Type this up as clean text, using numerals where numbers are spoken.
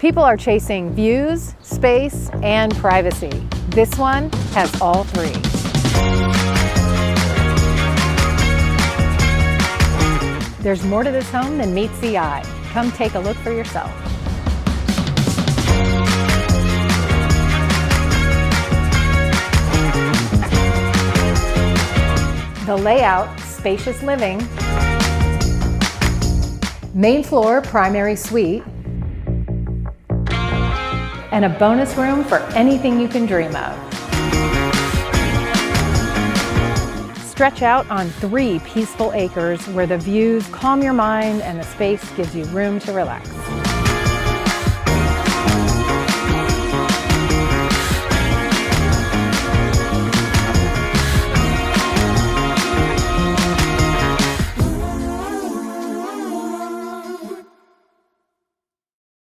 People are chasing views, space, and privacy. This one has all three. There's more to this home than meets the eye. Come take a look for yourself. The layout, spacious living, main floor primary suite, and a bonus room for anything you can dream of. Stretch out on 3 peaceful acres where the views calm your mind and the space gives you room to relax.